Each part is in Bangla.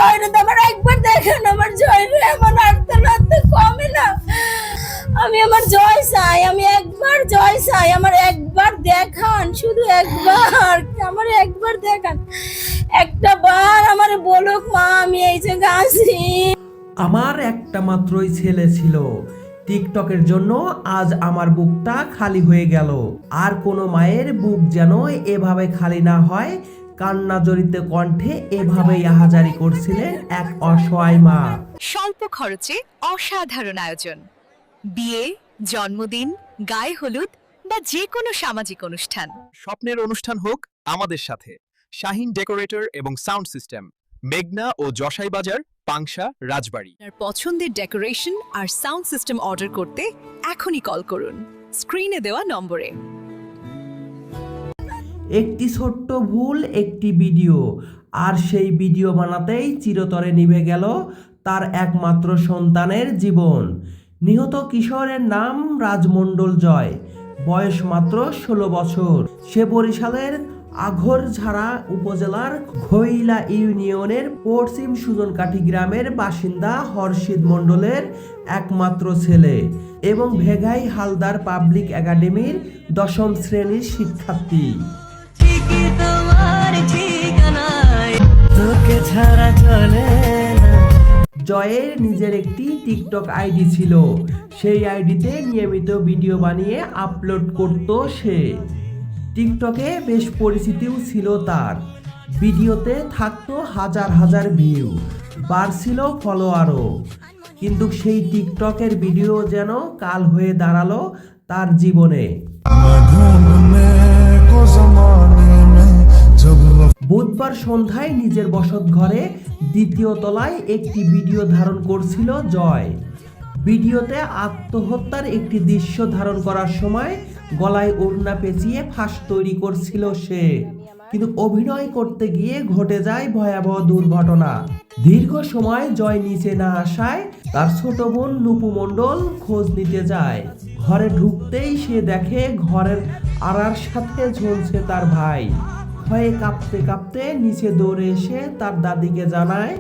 জয়রে আমার একবার দেখেন, আমার জয়রে আমার আটতে নাড়তে কমে না। আমি আমার জয় চাই, আমি একবার জয় চাই, আমার একবার দেখান, শুধু একবার আমার একবার দেখান, একটা বার আমার বলুক মা আমি এই জায়গা আছি। আমার একটা মাত্রই ছেলে ছিল, টিকটকের জন্য আজ আমার বুকটা খালি হয়ে গেল। আর কোনো মায়ের বুক যেন এভাবে খালি না হয়, কান্না জড়িত কণ্ঠে এভাবেই আহাজারি করছিলেন এক অসহায় মা। স্বল্প খরচে অসাধারণ আয়োজন, বিয়ে, জন্মদিন, গায়ে হলুদ বা যে কোনো সামাজিক অনুষ্ঠান। স্বপ্নের অনুষ্ঠান হোক আমাদের সাথে। শাহিন ডেকোরেটর এবং সাউন্ড সিস্টেম, মেঘনা ও জশাই বাজার, পাংশা, রাজবাড়ী। আপনার পছন্দের ডেকোরেশন আর সাউন্ড সিস্টেম অর্ডার করতে এখনই কল করুন স্ক্রিনে দেওয়া নম্বরে। একটি ছোট্ট ভুল, একটি ভিডিও, আর সেই ভিডিও বানাতেই চিরতরে নিভে গেল তার একমাত্র সন্তানের জীবন। নিহত কিশোরের নাম রাজমণ্ডল জয়, বয়স মাত্র 16 বছর। সে বরিশালের আঘরঝাড়া উপজেলার ঘইলা ইউনিয়নের পশ্চিম সুজনকাঠি গ্রামের বাসিন্দা হর্ষিদ মণ্ডলের একমাত্র ছেলে এবং ভেগাই হালদার পাবলিক একাডেমির 10ম শ্রেণীর শিক্ষার্থী। জয়ের নিজের একটি টিকটক আইডি ছিল, সেই আইডিতে নিয়মিত ভিডিও বানিয়ে আপলোড করত সে। টিকটকে বেশ পরিচিতিও ছিল তার, ভিডিওতে থাকতো হাজার হাজার ভিউ, বাড়ছিল ফলোয়ারও। কিন্তু সেই টিকটকের ভিডিও যেন কাল হয়ে দাঁড়ালো তার জীবনে। বুধবার সন্ধ্যায় নিজের বসত ঘরে 2য় তলায় একটি ভিডিও ধারণ করছিল জয়। ভিডিওতে আত্মহত্যার একটি দৃশ্য ধারণ করার সময় গলায় ওড়না পেঁচিয়ে ফাঁস তৈরি করছিল সে। কিন্তু অভিনয় করতে গিয়ে ঘটে যায় ভয়াবহ দুর্ঘটনা। দীর্ঘ সময় জয় নিচে না আসায় তার ছোট বোন নুপু মণ্ডল খোঁজ নিতে যায়। ঘরে ঢুকতেই সে দেখে ঘরের আড়ার সাথে ঝুলছে তার ভাই। ভয়ে কাঁপতে কাঁপতে নিচে দৌড়ে এসে তার দাদিকে জানায়।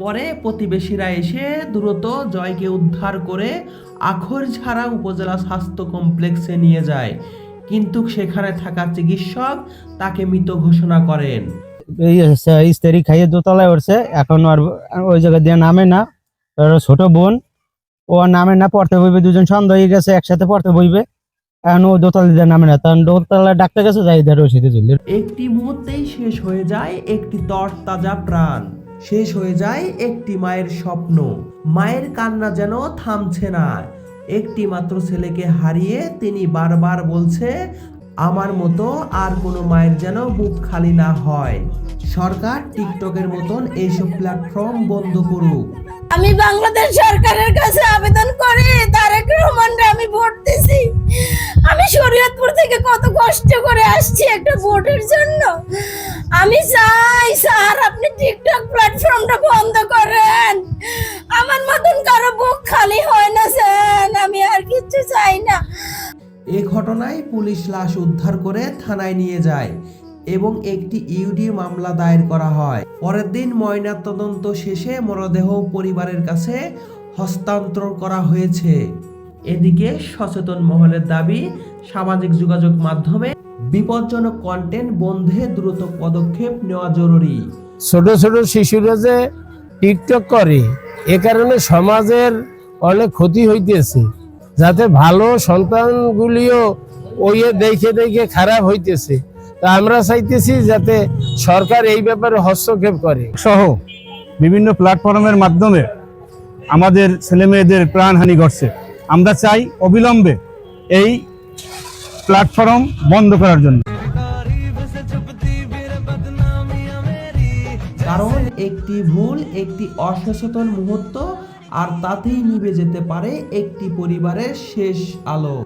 পরে প্রতিবেশীরা এসে দ্রুত জয়কে উদ্ধার করে আখরঝাড়া উপজেলা স্বাস্থ্য কমপ্লেক্সে নিয়ে যায়, কিন্তু সেখানে থাকা চিকিৎসক তাকে মৃত ঘোষণা করেন। এই স্ত্রী খাইয়ে দোতলায় উঠছে, এখন আর ওই জায়গা দিয়ে নামে না। ছোট বোন ও নামে না, পড়তে বইবে, দুজন সন্দেহ হয়ে গেছে একসাথে পড়তে বইবে, এখন ও দোতলা দিয়ে নামে না, তখন দোতলায় ডাক্তার গেছে, যাই রশিদে চলল। একটি মুহূর্তেই শেষ হয়ে যায় একটি তরতাজা প্রাণ, শেষ হয়ে যায় একটি মায়ের স্বপ্ন। মায়ের কান্না যেন থামছে না। একটি মাত্র ছেলেকে হারিয়ে তিনি বারবার বলছে, আমার মতো আর কোনো মায়ের যেন বুক খালি না হয়। সরকার টিকটকের মতন এইসব প্ল্যাটফর্ম বন্ধ করুক। আমি বাংলাদেশ সরকারের কাছে আবেদন করি, তারেক রহমানকে আমি ভোট দিছি। আমি শরীয়তপুর থেকে কত কষ্ট করে আসছি একটা ভোটের জন্য। আমি চাই স্যার আপনি টিকটক প্ল্যাটফর্মটা বন্ধ করেন, আমার মতন কারো বুক খালি হয় না স্যার, আমি আর কিছু চাই না। এ ঘটনায় পুলিশ লাশ উদ্ধার করে থানায় নিয়ে যায় এবং একটি ইউডি মামলা দায়ের করা হয়। পরের দিন ময়নাতদন্ত শেষে মরদেহ পরিবারের কাছে হস্তান্তর করা হয়েছে। এদিকে সচেতন মহলের দাবি, সামাজিক যোগাযোগ মাধ্যমে বিপজ্জনক কন্টেন্ট বন্ধে দ্রুত পদক্ষেপ নেওয়া জরুরি। ছোট ছোট শিশুরা যে টিকটক করে, এ কারণে সমাজের অনেক ক্ষতি হইতেছে, যাতে ভালো সন্তানগুলিও ওই দেখে দেখে খারাপ হইতেছে। তা আমরা চাইতেছি যাতে সরকার এই ব্যাপারে হস্তক্ষেপ করে। সহ বিভিন্ন প্ল্যাটফর্মের মাধ্যমে আমাদের ছেলেমেয়েদের প্রাণহানি ঘটছে। আমরা চাই অবিলম্বে এই প্ল্যাটফর্ম বন্ধ করার জন্য। কারণ একটি ভুল, একটি অসচেতন মুহূর্ত, আর তাতেই নিভে যেতে পারে একটি পরিবারের শেষ আলো।